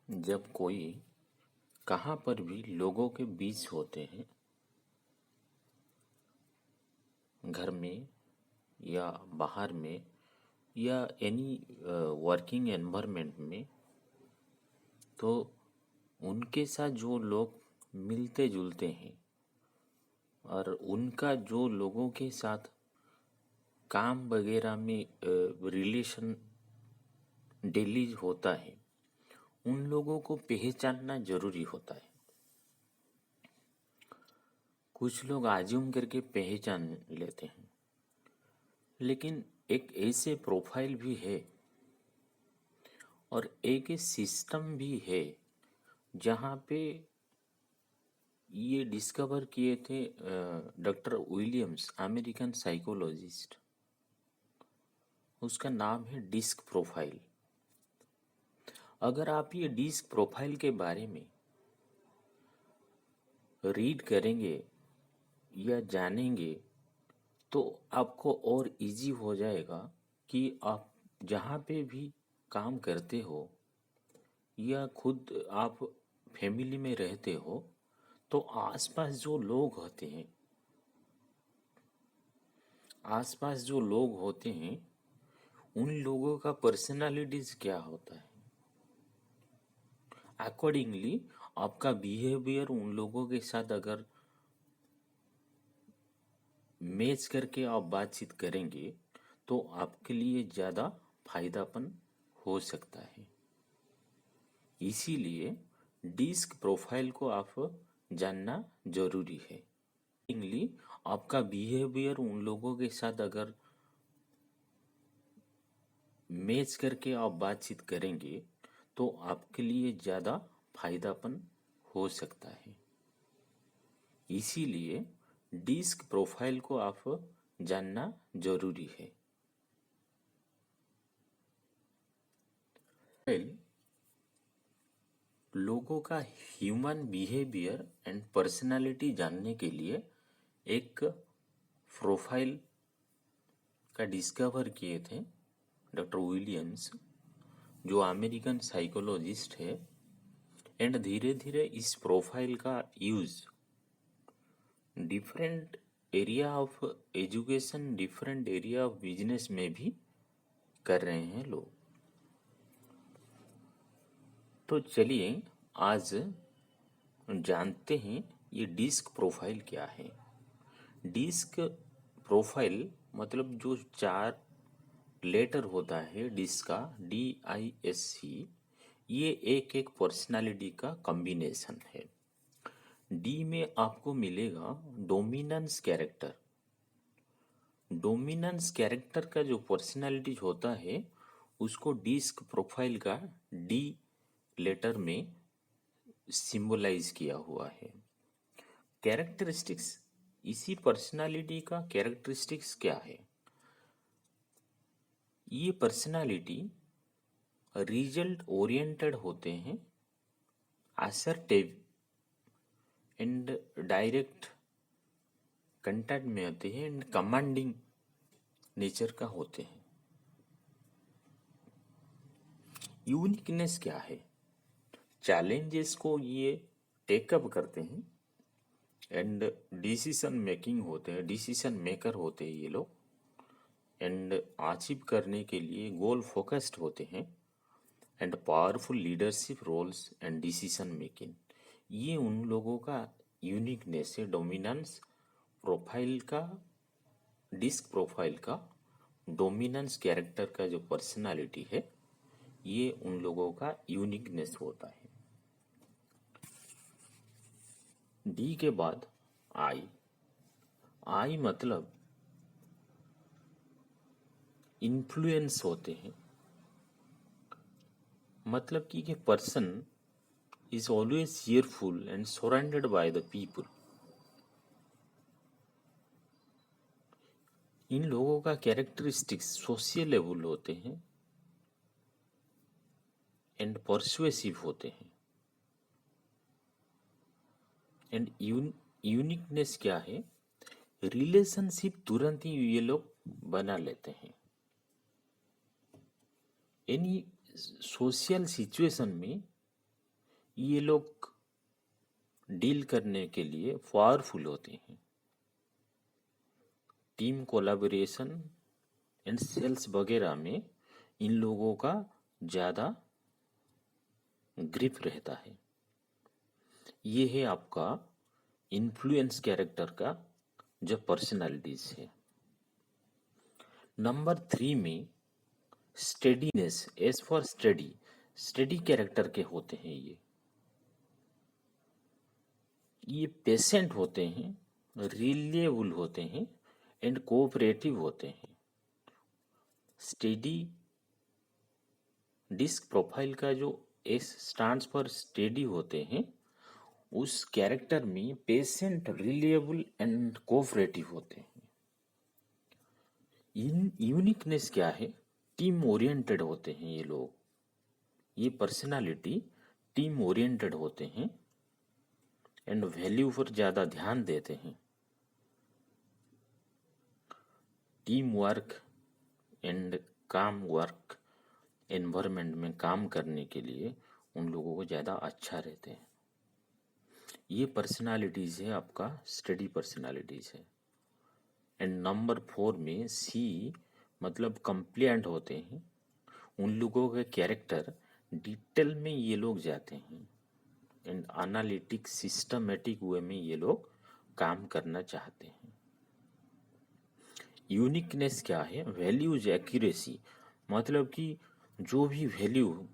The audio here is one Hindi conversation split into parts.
जब कोई कहाँ पर भी लोगों के बीच होते हैं, घर में या बाहर में या एनी वर्किंग एनवायरनमेंट में, तो उनके साथ जो लोग मिलते जुलते हैं और उनका जो लोगों के साथ काम वगैरह में रिलेशन डेली होता है, उन लोगों को पहचानना जरूरी होता है। कुछ लोग आज्यूम करके पहचान लेते हैं, लेकिन एक ऐसे प्रोफाइल भी है और एक सिस्टम भी है जहाँ पे ये डिस्कवर किए थे डॉक्टर विलियम्स, अमेरिकन साइकोलॉजिस्ट। उसका नाम है डिस्क प्रोफाइल। अगर आप ये डिस्क प्रोफाइल के बारे में रीड करेंगे या जानेंगे तो आपको और इजी हो जाएगा कि आप जहाँ पे भी काम करते हो या खुद आप फैमिली में रहते हो, तो आसपास जो लोग होते हैं उन लोगों का पर्सनालिटीज क्या होता है। अकॉर्डिंगली आपका बिहेवियर उन लोगों के साथ अगर मैच करके आप बातचीत करेंगे तो आपके लिए ज़्यादा फायदापन हो सकता है। इसीलिए डिस्क प्रोफाइल को आप जानना जरूरी है। इंगली आपका बिहेवियर उन लोगों के साथ अगर मैच करके आप बातचीत करेंगे तो आपके लिए ज़्यादा फायदापन हो सकता है। इसीलिए डिस्क प्रोफाइल को आप जानना जरूरी है। लोगों का ह्यूमन बिहेवियर एंड पर्सनालिटी जानने के लिए एक प्रोफाइल का डिस्कवर किए थे डॉक्टर विलियम्स, जो अमेरिकन साइकोलॉजिस्ट है। एंड धीरे धीरे इस प्रोफाइल का use different area of education, different area of business में भी कर रहे हैं लोग। तो चलिए आज जानते हैं ये डिस्क प्रोफाइल क्या है। डिस्क प्रोफाइल मतलब जो 4 लेटर होता है डिस्क का, DISC, ये एक एक पर्सनालिटी का कॉम्बिनेशन है। डी में आपको मिलेगा डोमिनेंस कैरेक्टर। डोमिनेंस कैरेक्टर का जो पर्सनालिटी होता है उसको डिस्क प्रोफाइल का डी लेटर में सिंबलाइज किया हुआ है। कैरेक्टरिस्टिक्स, इसी पर्सनालिटी का कैरेक्टरिस्टिक्स क्या है? ये पर्सनालिटी रिजल्ट ओरिएंटेड होते हैं, असर्टिव एंड डायरेक्ट कंटेंट में होते हैं एंड कमांडिंग नेचर का होते हैं। यूनिकनेस क्या है? चैलेंजेस को ये टेकअप करते हैं एंड डिसीजन मेकिंग होते हैं, डिसीजन मेकर होते हैं ये लोग। एंड अचीव करने के लिए गोल फोकस्ड होते हैं and powerful leadership roles and decision making, ये उन लोगों का यूनिकनेस है। डोमिनेंस प्रोफाइल का, डिस्क प्रोफाइल का डोमिनेंस कैरेक्टर का जो पर्सनालिटी है, ये उन लोगों का यूनिकनेस होता है। डी के बाद आई। आई मतलब इन्फ्लुएंस होते हैं, मतलब कि person is always cheerful and surrounded by the people. इन लोगों का कैरेक्टरिस्टिक्स सोशियलेबल होते हैं एंड परसुएसिव होते हैं। एंड यूनिकनेस क्या है? रिलेशनशिप तुरंत ही ये लोग बना लेते हैं। एनी सोशल सिचुएशन में ये लोग डील करने के लिए पावरफुल होते हैं। टीम कोलैबोरेशन एंड सेल्स वगैरह में इन लोगों का ज़्यादा ग्रिप रहता है। ये है आपका इन्फ्लुएंस कैरेक्टर का जो पर्सनालिटीज है। नंबर 3 में steadiness, S for steady, steady character के होते हैं ये पेशेंट होते हैं, रिलिएबल होते हैं एंड कोऑपरेटिव होते हैं। स्टेडी डिस्क प्रोफाइल का जो एस स्टैंड्स फॉर स्टेडी होते हैं, उस कैरेक्टर में पेशेंट, रिलिएबल एंड कोऑपरेटिव होते हैं। इन यूनिकनेस क्या है? टीम ओरिएंटेड होते हैं ये लोग। ये पर्सनालिटी टीम ओरिएंटेड होते हैं एंड वैल्यू पर ज़्यादा ध्यान देते हैं। टीम वर्क एंड काम वर्क एनवायरनमेंट में काम करने के लिए उन लोगों को ज़्यादा अच्छा रहते हैं। ये पर्सनालिटीज़ है आपका स्टडी पर्सनालिटीज़ है। एंड नंबर 4 में सी मतलब कंप्लेंट होते हैं। उन लोगों के कैरेक्टर डिटेल में ये लोग जाते हैं एंड एनालिटिक सिस्टमेटिक वे में ये लोग काम करना चाहते हैं। यूनिकनेस क्या है? वैल्यूज एक्यूरेसी, मतलब कि जो भी वैल्यू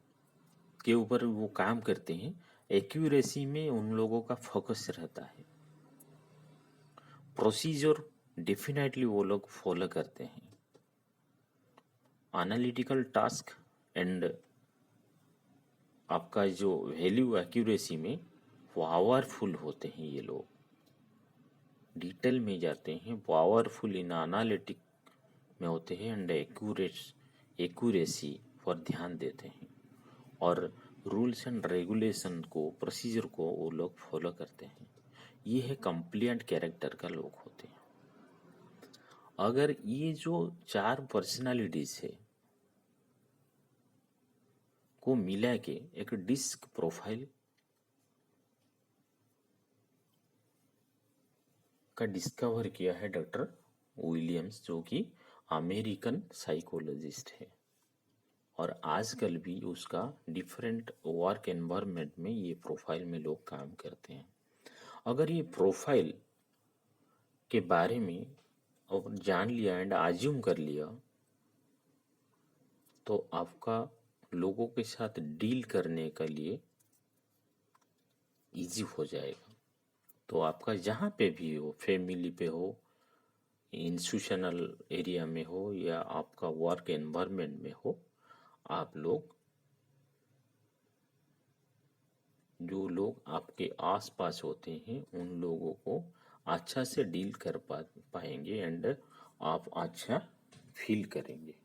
के ऊपर वो काम करते हैं, एक्यूरेसी में उन लोगों का फोकस रहता है। प्रोसीजर डेफिनेटली वो लोग फॉलो करते हैं। एनालिटिकल टास्क एंड आपका जो वैल्यू एक्यूरेसी में पावरफुल होते हैं ये लोग, डिटेल में जाते हैं, पावरफुल इन एनालिटिक में होते हैं एंड एक्यूरेसी पर ध्यान देते हैं और रूल्स एंड रेगुलेशन को, प्रोसीजर को वो लोग फॉलो करते हैं। ये है कंप्लेंट कैरेक्टर का लोग होते हैं। अगर ये जो 4 पर्सनालिटीज है को मिला के एक डिस्क प्रोफाइल का डिस्कवर किया है डॉक्टर विलियम्स, जो कि अमेरिकन साइकोलॉजिस्ट है, और आजकल भी उसका डिफरेंट वर्क एनवायरनमेंट में ये प्रोफाइल में लोग काम करते हैं। अगर ये प्रोफाइल के बारे में और जान लिया एंड आज्यूम कर लिया तो आपका लोगों के साथ डील करने के लिए इजी हो जाएगा। तो आपका जहाँ पे भी हो, फैमिली पे हो, इंस्टीट्यूशनल एरिया में हो या आपका वर्क एनवायरनमेंट में हो, आप लोग जो लोग आपके आसपास होते हैं उन लोगों को अच्छा से डील कर पाएंगे एंड आप अच्छा फील करेंगे।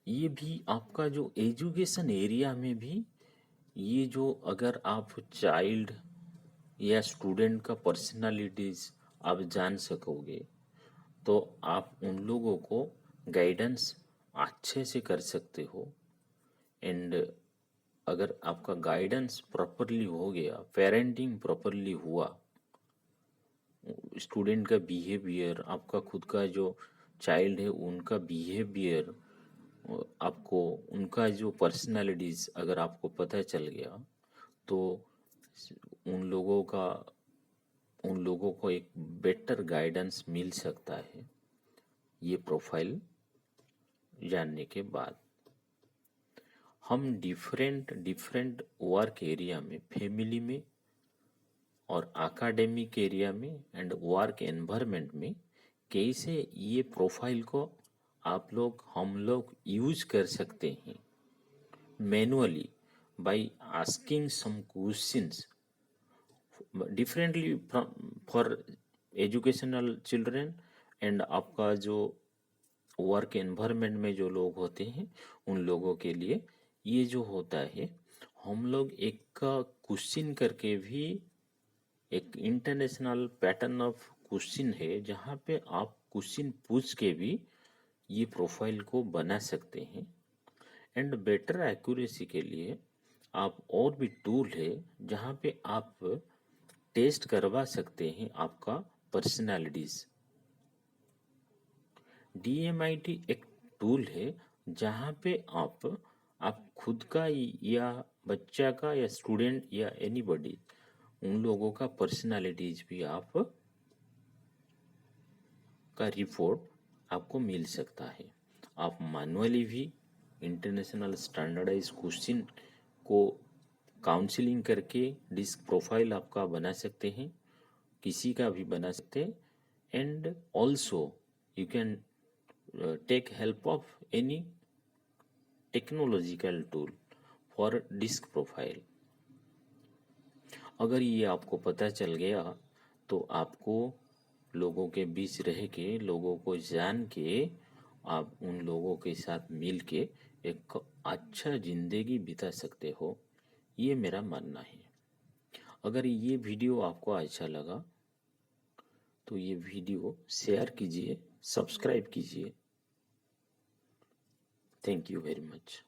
ये भी आपका जो एजुकेशन एरिया में भी ये जो अगर आप चाइल्ड या स्टूडेंट का पर्सनालिटीज आप जान सकोगे तो आप उन लोगों को गाइडेंस अच्छे से कर सकते हो। एंड अगर आपका गाइडेंस प्रॉपरली हो गया, पेरेंटिंग प्रॉपरली हुआ, स्टूडेंट का बिहेवियर, आपका खुद का जो चाइल्ड है उनका बिहेवियर, आपको उनका जो पर्सनालिटीज अगर आपको पता चल गया तो उन लोगों का उन लोगों को एक बेटर गाइडेंस मिल सकता है ये प्रोफाइल जानने के बाद। हम डिफरेंट डिफरेंट वर्क एरिया में, फैमिली में और एकेडमिक एरिया में एंड वर्क एनवायरनमेंट में कैसे ये प्रोफाइल को हम लोग यूज कर सकते हैं manually by asking some questions differently for educational children and आपका जो वर्क एनवायरनमेंट में जो लोग होते हैं उन लोगों के लिए ये जो होता है, हम लोग एक का क्वेश्चन करके भी एक इंटरनेशनल पैटर्न ऑफ क्वेश्चन है जहाँ पे आप क्वेश्चन पूछ के भी ये प्रोफाइल को बना सकते हैं एंड बेटर एक्यूरेसी के लिए आप और भी टूल है जहाँ पे आप टेस्ट करवा सकते हैं आपका पर्सनालिटीज। DMIT एक टूल है जहाँ पे आप खुद का या बच्चा का या स्टूडेंट या एनीबॉडी उन लोगों का पर्सनालिटीज भी आप का रिपोर्ट आपको मिल सकता है। आप मैनुअली भी इंटरनेशनल स्टैंडर्डाइज क्वेश्चन को काउंसलिंग करके डिस्क प्रोफाइल आपका बना सकते हैं, किसी का भी बना सकते हैं। And also you can take help of any technological tool for DISC profile. अगर ये आपको पता चल गया तो आपको लोगों के बीच रह के, लोगों को जान के, आप उन लोगों के साथ मिल के एक अच्छा जिंदगी बिता सकते हो, ये मेरा मानना है। अगर ये वीडियो आपको अच्छा लगा तो ये वीडियो शेयर कीजिए, सब्सक्राइब कीजिए। Thank you very much.